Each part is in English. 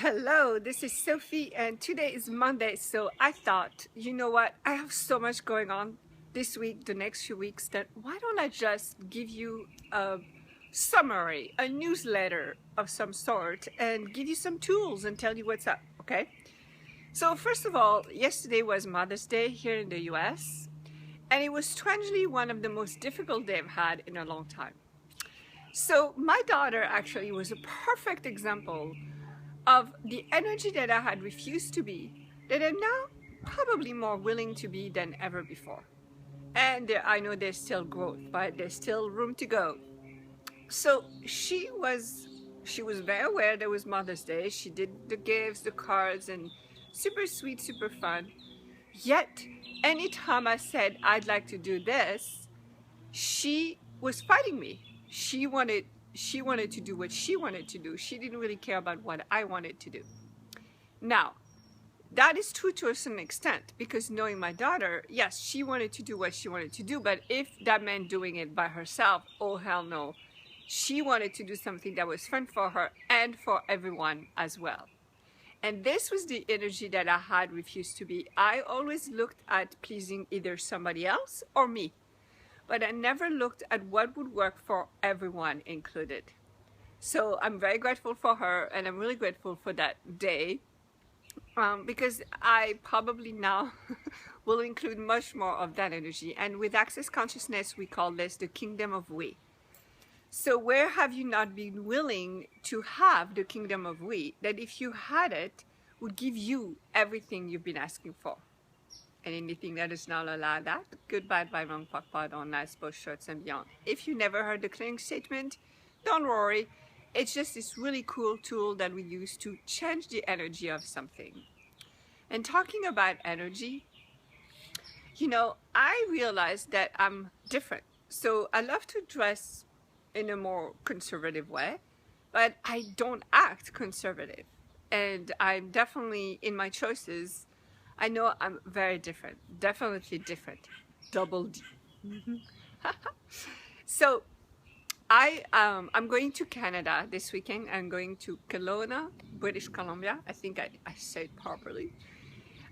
Hello, this is Sophie, and today is Monday. So I thought, you know what? I have so much going on this week, the next few weeks, that why don't I just give you a summary, a newsletter of some sort, and give you some tools and tell you what's up, okay? So, first of all, yesterday was Mother's Day here in the US, and it was strangely one of the most difficult days I've had in a long time. So, my daughter actually was a perfect example of the energy that I had refused to be, that I'm now probably more willing to be than ever before. And I know there's still growth, but there's still room to go. So she was very aware there was Mother's Day. She did the gifts, the cards, and super sweet, super fun. Yet, anytime I said I'd like to do this, she was fighting me. She wanted to do what she wanted to do. She didn't really care about what I wanted to do. Now, that is true to a certain extent, because knowing my daughter, yes, she wanted to do what she wanted to do, but if that meant doing it by herself, oh hell no. She wanted to do something that was fun for her and for everyone as well. And this was the energy that I had refused to be. I always looked at pleasing either somebody else or me, but I never looked at what would work for everyone included. So I'm very grateful for her, and I'm really grateful for that day, because I probably now will include much more of that energy. And with Access Consciousness, we call this the kingdom of we. So where have you not been willing to have the kingdom of we, that if you had it, would give you everything you've been asking for? And anything that is not allowed that, good, bad, by wrong, fuck, pardon, nice, both shorts and beyond. If you never heard the clearing statement, don't worry. It's just this really cool tool that we use to change the energy of something. And talking about energy, I realized that I'm different. So I love to dress in a more conservative way, but I don't act conservative. And I'm definitely, in my choices, I know I'm very different, definitely different, double D. So I'm going to Canada this weekend. I'm going to Kelowna, British Columbia. I think I said it properly.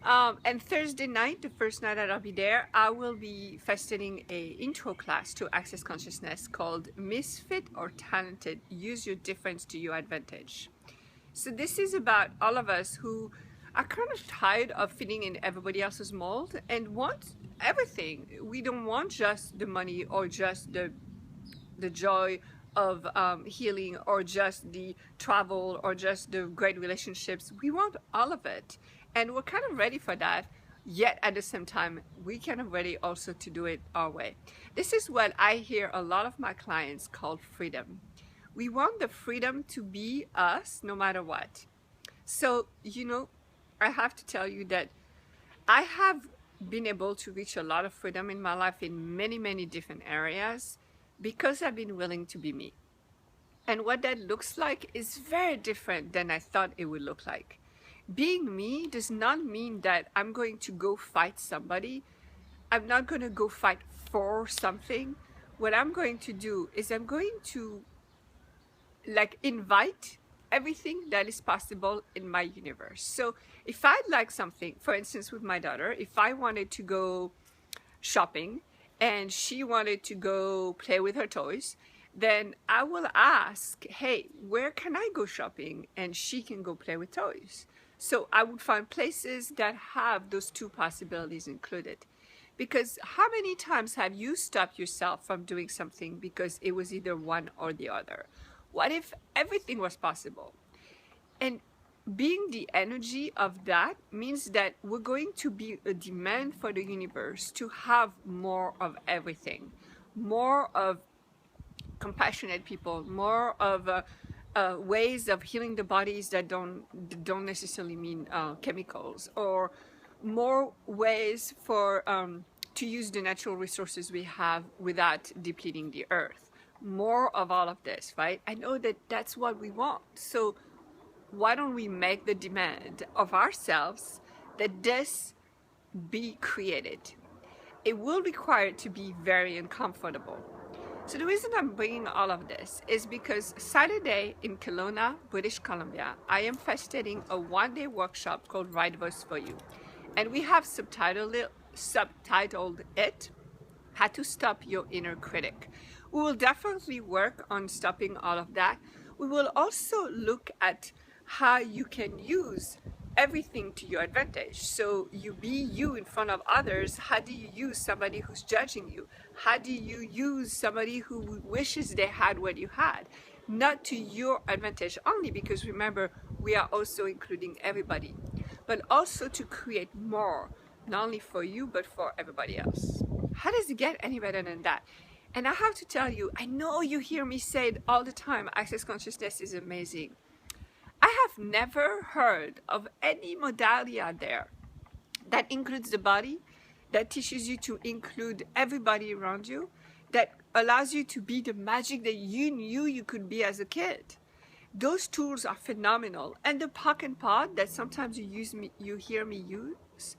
And Thursday night, the first night that I'll be there, I will be facilitating a intro class to Access Consciousness called Misfit or Talented. Use your difference to your advantage. So this is about all of us who are kind of tired of fitting in everybody else's mold and want everything. We don't want just the money or just the joy of healing or just the travel or just the great relationships. We want all of it. And we're kind of ready for that, yet at the same time, we're kind of ready also to do it our way. This is what I hear a lot of my clients call freedom. We want the freedom to be us no matter what. So, I have to tell you that I have been able to reach a lot of freedom in my life in many, many different areas because I've been willing to be me. And what that looks like is very different than I thought it would look like. Being me does not mean that I'm going to go fight somebody. I'm not going to go fight for something. What I'm going to do is I'm going to invite everything that is possible in my universe. So if I'd like something, for instance, with my daughter, if I wanted to go shopping and she wanted to go play with her toys, then I will ask, hey, where can I go shopping? And she can go play with toys. So I would find places that have those two possibilities included. Because how many times have you stopped yourself from doing something because it was either one or the other? What if everything was possible? And being the energy of that means that we're going to be a demand for the universe to have more of everything, more of compassionate people, more of ways of healing the bodies that don't necessarily mean chemicals, or more ways for to use the natural resources we have without depleting the earth. More of all of this, right? I know that that's what we want. So why don't we make the demand of ourselves that this be created? It will require it to be very uncomfortable. So the reason I'm bringing all of this is because Saturday in Kelowna, British Columbia, I am facilitating a one-day workshop called Right Voice for You. And we have subtitled it, How to Stop Your Inner Critic. We will definitely work on stopping all of that. We will also look at how you can use everything to your advantage. So you be you in front of others. How do you use somebody who's judging you? How do you use somebody who wishes they had what you had? Not to your advantage only, because remember, we are also including everybody, but also to create more, not only for you, but for everybody else. How does it get any better than that? And I have to tell you, I know you hear me say it all the time, Access Consciousness is amazing. I have never heard of any modality out there that includes the body, that teaches you to include everybody around you, that allows you to be the magic that you knew you could be as a kid. Those tools are phenomenal. And the pocket pod that sometimes you hear me use,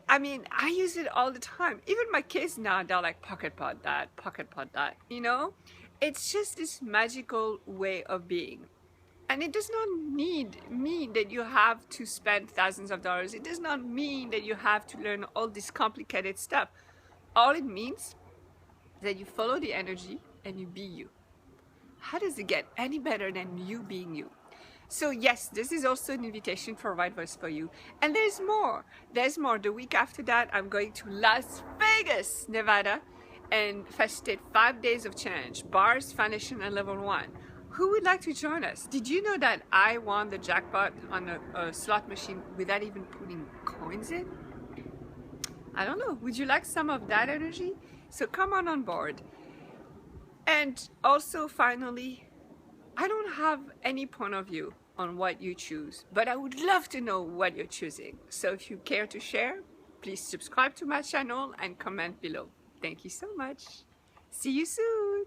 I mean, I use it all the time. Even my kids now, they're like, pocket pod that, you know? It's just this magical way of being. And it does not mean that you have to spend thousands of dollars. It does not mean that you have to learn all this complicated stuff. All it means is that you follow the energy and you be you. How does it get any better than you being you? So yes, this is also an invitation for Right Voice for You. And there's more. There's more. The week after that, I'm going to Las Vegas, Nevada, and facilitate 5 days of challenge, bars, foundation, and level 1. Who would like to join us? Did you know that I won the jackpot on a slot machine without even putting coins in? I don't know. Would you like some of that energy? So come on board. And also, finally, I don't have any point of view on what you choose, but I would love to know what you're choosing. So if you care to share, please subscribe to my channel and comment below. Thank you so much. See you soon.